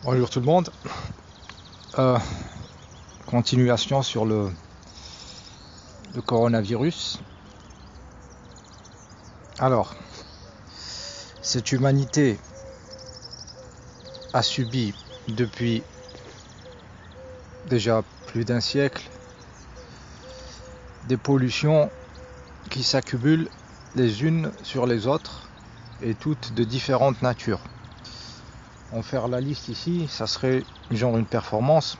Bonjour tout le monde. Euh, Continuation sur le coronavirus. Alors, cette humanité a subi depuis déjà plus d'un siècle des pollutions qui s'accumulent les unes sur les autres et toutes de différentes natures. En faire la liste ici, ça serait genre une performance.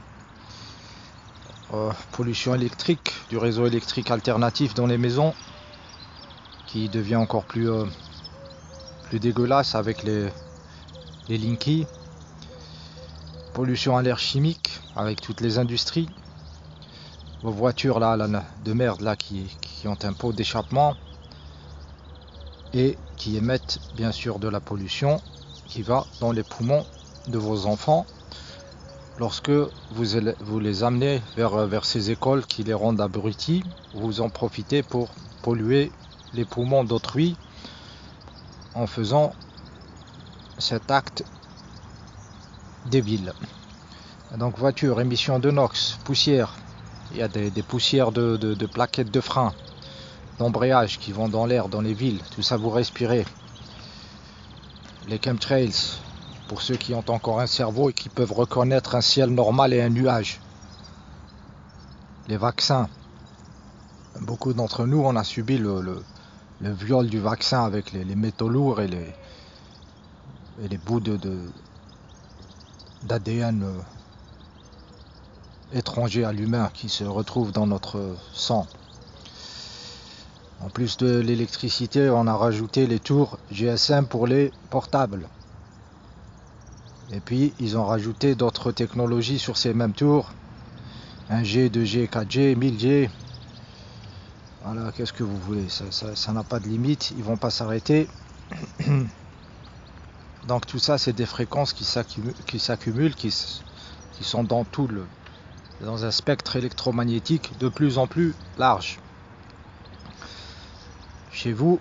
Pollution électrique, du réseau électrique alternatif dans les maisons, qui devient encore plus dégueulasse avec les Linky. Pollution à l'air chimique avec toutes les industries. Vos voitures là, de merde là qui ont un pot d'échappement et qui émettent bien sûr de la pollution qui va dans les poumons de vos enfants lorsque vous les amenez vers ces écoles qui les rendent abrutis. Vous en profitez pour polluer les poumons d'autrui en faisant cet acte débile. Donc voiture, émissions de NOx, poussière, il y a des poussières de plaquettes de frein, d'embrayage qui vont dans l'air, dans les villes, tout ça vous respirez. Les chemtrails, pour ceux qui ont encore un cerveau et qui peuvent reconnaître un ciel normal et un nuage. Les vaccins, beaucoup d'entre nous on a subi le viol du vaccin avec les métaux lourds et les bouts d'ADN étrangers à l'humain qui se retrouvent dans notre sang. En plus de l'électricité, on a rajouté les tours GSM pour les portables. Et puis, ils ont rajouté d'autres technologies sur ces mêmes tours. 1G, 2G, 4G, 1000G. Voilà, qu'est-ce que vous voulez, ça n'a pas de limite, ils vont pas s'arrêter. Donc tout ça, c'est des fréquences qui s'accumulent, qui sont dans un spectre électromagnétique de plus en plus large. Chez vous,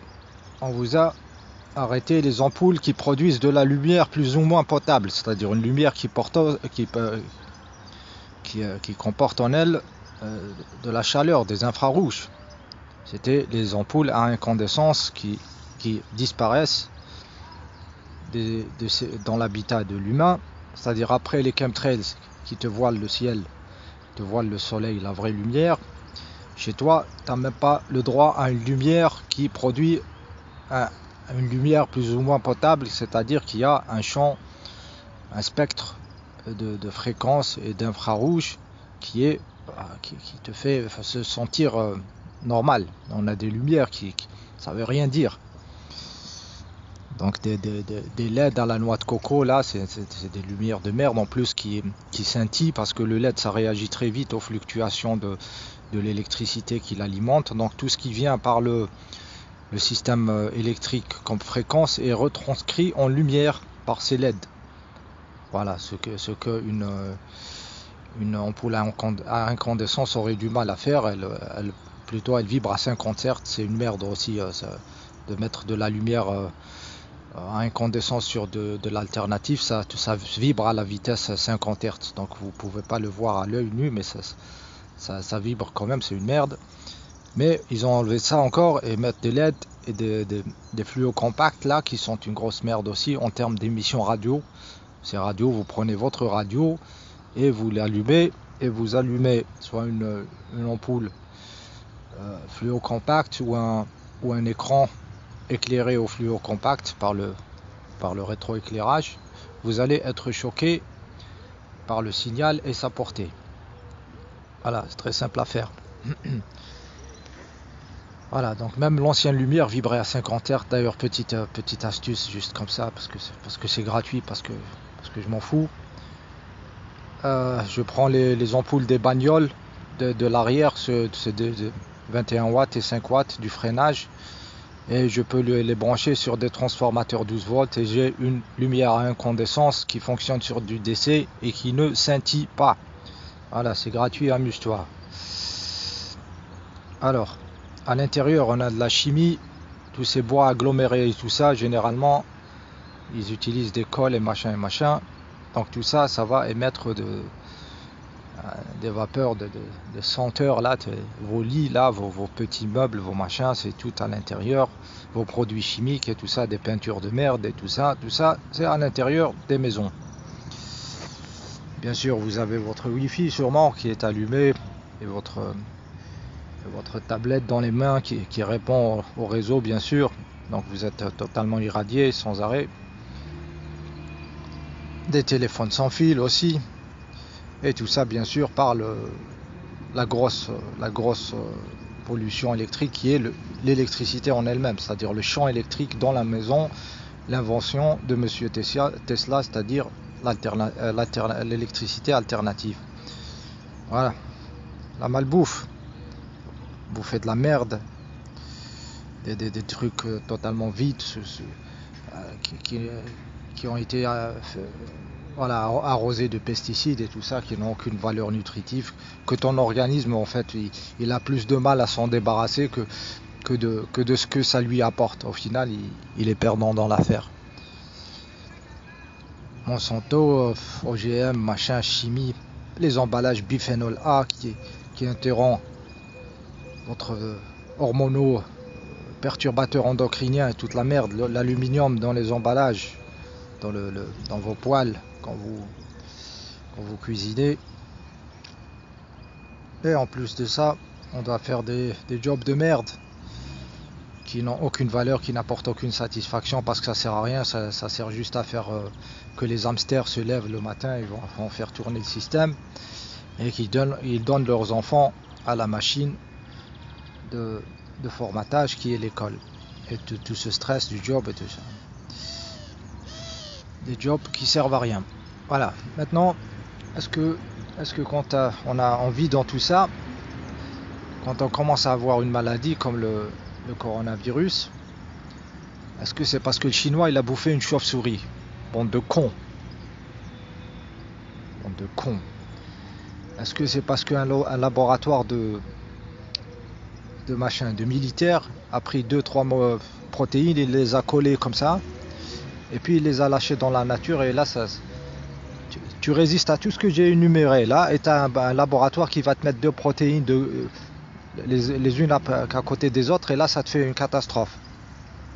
on vous a arrêté les ampoules qui produisent de la lumière plus ou moins potable, c'est-à-dire une lumière qui comporte en elle de la chaleur, des infrarouges. C'était les ampoules à incandescence qui disparaissent dans l'habitat de l'humain, c'est-à-dire après les chemtrails qui te voilent le ciel, te voilent le soleil, la vraie lumière. Chez toi, tu n'as même pas le droit à une lumière qui produit une lumière plus ou moins potable, c'est-à-dire qu'il y a un champ, un spectre de fréquences et d'infrarouge qui te fait se sentir normal. On a des lumières ça veut rien dire. Donc des LED à la noix de coco là, c'est des lumières de merde en plus qui scintillent parce que le LED ça réagit très vite aux fluctuations de l'électricité qui l'alimente. Donc tout ce qui vient par le système électrique comme fréquence est retranscrit en lumière par ces LED. Voilà ce que une ampoule à incandescence aurait du mal à faire. Elle vibre à 50 Hz. C'est une merde aussi de mettre de la lumière à incandescence sur de l'alternative. Ça vibre à la vitesse 50 Hz. Donc vous pouvez pas le voir à l'œil nu, mais ça vibre quand même. C'est une merde. Mais ils ont enlevé ça encore et mettent des LED et des fluos compacts là qui sont une grosse merde aussi en termes d'émissions radio. Ces radios, vous prenez votre radio et vous l'allumez et vous allumez soit une ampoule fluo compact ou un écran éclairé au fluo compact par le rétroéclairage. Vous allez être choqué par le signal et sa portée. Voilà, c'est très simple à faire. Voilà, donc même l'ancienne lumière vibrait à 50 Hz. D'ailleurs, petite astuce juste comme ça, parce que c'est gratuit, parce que je m'en fous. Je prends les ampoules des bagnoles de l'arrière, c'est de 21 watts et 5 watts du freinage, et je peux les brancher sur des transformateurs 12 volts et j'ai une lumière à incandescence qui fonctionne sur du DC et qui ne scintille pas. Voilà, c'est gratuit, amuse-toi. Alors, à l'intérieur, on a de la chimie, tous ces bois agglomérés et tout ça, généralement, ils utilisent des cols et machin, Donc tout ça, ça va émettre des vapeurs de senteurs là, vos lits là, vos petits meubles, vos machins, c'est tout à l'intérieur, vos produits chimiques et tout ça, des peintures de merde et tout ça, c'est à l'intérieur des maisons. Bien sûr, vous avez votre Wi-Fi sûrement qui est allumé et votre tablette dans les mains qui répond au réseau, bien sûr. Donc vous êtes totalement irradié sans arrêt. Des téléphones sans fil aussi. Et tout ça, bien sûr, par la grosse pollution électrique qui est l'électricité en elle-même, c'est-à-dire le champ électrique dans la maison, l'invention de Monsieur Tesla, c'est-à-dire l'électricité alternative. Voilà, la malbouffe, bouffer de la merde, des trucs totalement vides qui ont été arrosés de pesticides et tout ça, qui n'ont aucune valeur nutritive, que ton organisme en fait il a plus de mal à s'en débarrasser que de ce que ça lui apporte. Au final, il est perdant dans l'affaire. Monsanto, OGM, machin, chimie, les emballages biphénol A qui interrompt votre hormonaux, perturbateurs endocriniens et toute la merde, l'aluminium dans les emballages, dans vos poêles quand vous cuisinez. Et en plus de ça, on doit faire des jobs de merde qui n'ont aucune valeur, qui n'apportent aucune satisfaction parce que ça sert à rien, ça sert juste à faire que les hamsters se lèvent le matin, ils vont faire tourner le système et ils donnent leurs enfants à la machine de formatage qui est l'école. Et tout ce stress du job et tout ça. Des jobs qui servent à rien. Voilà. Maintenant, est-ce que quand on a envie dans tout ça, quand on commence à avoir une maladie comme le coronavirus, est-ce que c'est parce que le Chinois il a bouffé une chauve-souris? Bande de cons. Bande de cons. Est-ce que c'est parce qu'un laboratoire de militaires a pris 2-3 protéines, il les a collées comme ça, et puis il les a lâchées dans la nature, et là tu résistes à tout ce que j'ai énuméré là, et tu as un laboratoire qui va te mettre 2 protéines les unes à côté des autres, et là ça te fait une catastrophe.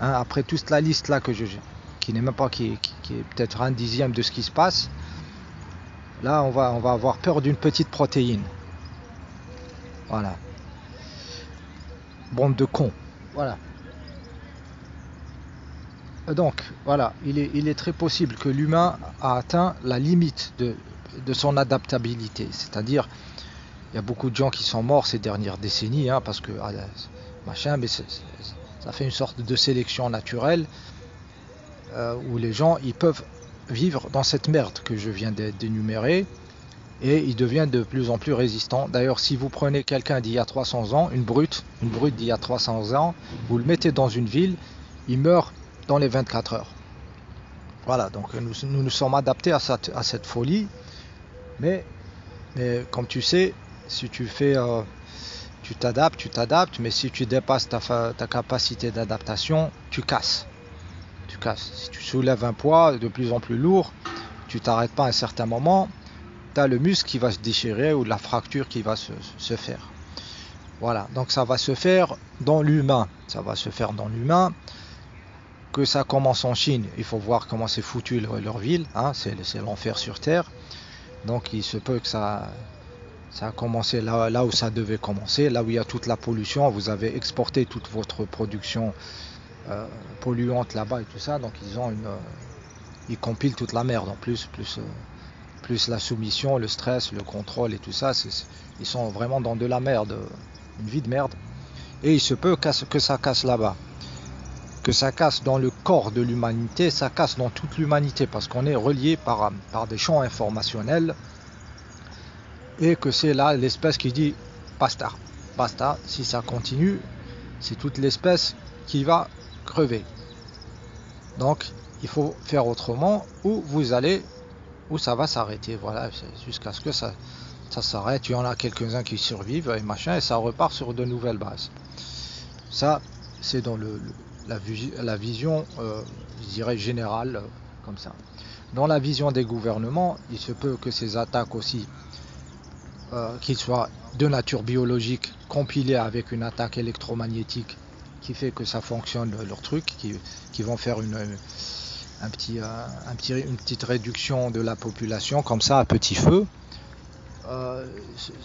Hein, après toute la liste là qui n'est même pas qui est peut-être 1/10 de ce qui se passe, là on va avoir peur d'une petite protéine. Voilà. Bande de cons. Voilà. Donc, voilà, il est très possible que l'humain a atteint la limite de son adaptabilité. C'est-à-dire, il y a beaucoup de gens qui sont morts ces dernières décennies, hein, parce que mais ça fait une sorte de sélection naturelle où les gens ils peuvent vivre dans cette merde que je viens d'énumérer, et ils deviennent de plus en plus résistants. D'ailleurs, si vous prenez quelqu'un d'il y a 300 ans, une brute d'il y a 300 ans, vous le mettez dans une ville, il meurt dans les 24 heures. Voilà, donc nous sommes adaptés à cette folie, mais comme tu sais, si tu fais, tu t'adaptes, mais si tu dépasses ta capacité d'adaptation, tu casses. Si tu soulèves un poids de plus en plus lourd, tu t'arrêtes pas à un certain moment, tu as le muscle qui va se déchirer ou la fracture qui va se faire. Voilà, donc ça va se faire dans l'humain. Que ça commence en Chine, il faut voir comment c'est foutu leur ville, hein, c'est l'enfer sur terre. Donc il se peut que ça a commencé là où ça devait commencer, là où il y a toute la pollution. Vous avez exporté toute votre production polluante là-bas et tout ça, donc ils compilent toute la merde en plus la soumission, le stress, le contrôle et tout ça, ils sont vraiment dans de la merde, une vie de merde. Et il se peut que ça casse là-bas, que ça casse dans le corps de l'humanité, ça casse dans toute l'humanité, parce qu'on est relié par des champs informationnels, et que c'est là l'espèce qui dit basta, si ça continue, c'est toute l'espèce qui va crever. Donc il faut faire autrement, où ça va s'arrêter, voilà, jusqu'à ce que ça s'arrête. Il y en a quelques-uns qui survivent et machin, et ça repart sur de nouvelles bases. Ça, c'est dans la vision, je dirais, générale comme ça. Dans la vision des gouvernements, il se peut que ces attaques aussi, qu'ils soient de nature biologique, compilées avec une attaque électromagnétique qui fait que ça fonctionne leur truc, qui vont faire une petite réduction de la population comme ça à petit feu.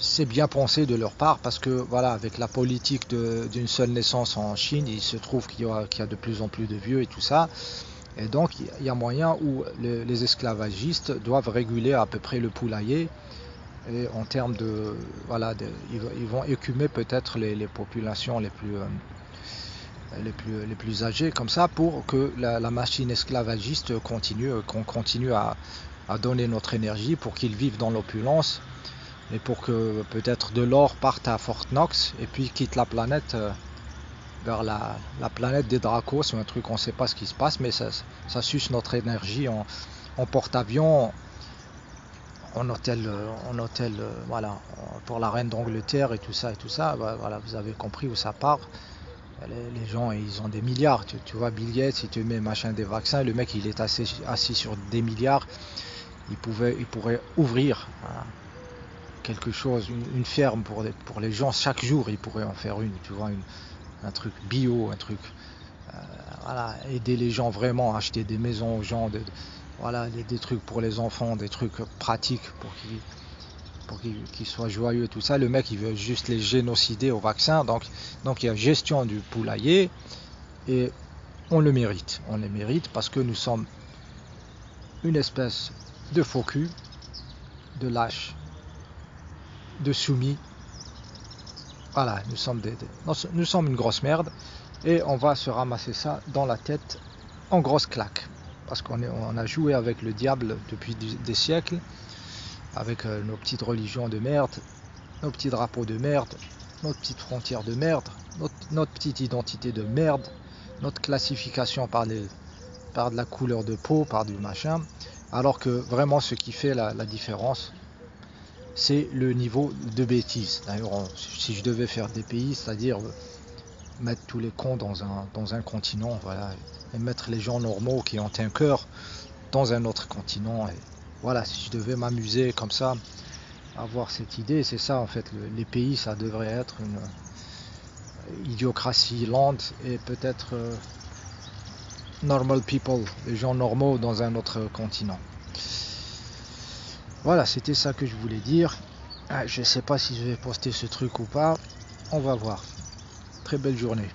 C'est bien pensé de leur part parce que voilà, avec la politique d'une seule naissance en Chine, il se trouve qu'il y a de plus en plus de vieux et tout ça, et donc il y a moyen où les esclavagistes doivent réguler à peu près le poulailler, et en termes de voilà, ils vont écumer peut-être les populations les plus âgées comme ça pour que la machine esclavagiste qu'on continue à donner notre énergie pour qu'ils vivent dans l'opulence et pour que peut-être de l'or parte à Fort Knox et puis quitte la planète vers la planète des Dracos ou un truc, on ne sait pas ce qui se passe, mais ça suce notre énergie en porte-avions, en hôtel, voilà, pour la reine d'Angleterre et tout ça, voilà, vous avez compris où ça part. Les gens, ils ont des milliards, tu vois, Bill Gates, si tu mets machin des vaccins, le mec, il est assis sur des milliards, il pourrait ouvrir quelque chose, une ferme pour les gens, chaque jour, il pourrait en faire une, tu vois, un truc bio, un truc, voilà, aider les gens vraiment à acheter des maisons aux gens, voilà, des trucs pour les enfants, des trucs pratiques pour qu'ils soient joyeux, tout ça. Le mec, il veut juste les génocider au vaccin, donc il y a gestion du poulailler, et on le mérite parce que nous sommes une espèce de faux cul, de lâche, de soumis. Voilà, nous sommes une grosse merde, et on va se ramasser ça dans la tête en grosse claque, parce on a joué avec le diable depuis des siècles, avec nos petites religions de merde, nos petits drapeaux de merde, notre petite frontière de merde, notre petite identité de merde, notre classification par de la couleur de peau, par du machin, alors que vraiment ce qui fait la différence, c'est le niveau de bêtise. D'ailleurs, si je devais faire des pays, c'est-à-dire mettre tous les cons dans un continent, voilà, et mettre les gens normaux qui ont un cœur dans un autre continent, et voilà, si je devais m'amuser comme ça, avoir cette idée, c'est ça en fait, les pays, ça devrait être une idiocratie lente, et peut-être normal people, les gens normaux dans un autre continent. Voilà, c'était ça que je voulais dire. Je sais pas si je vais poster ce truc ou pas, on va voir. Très belle journée.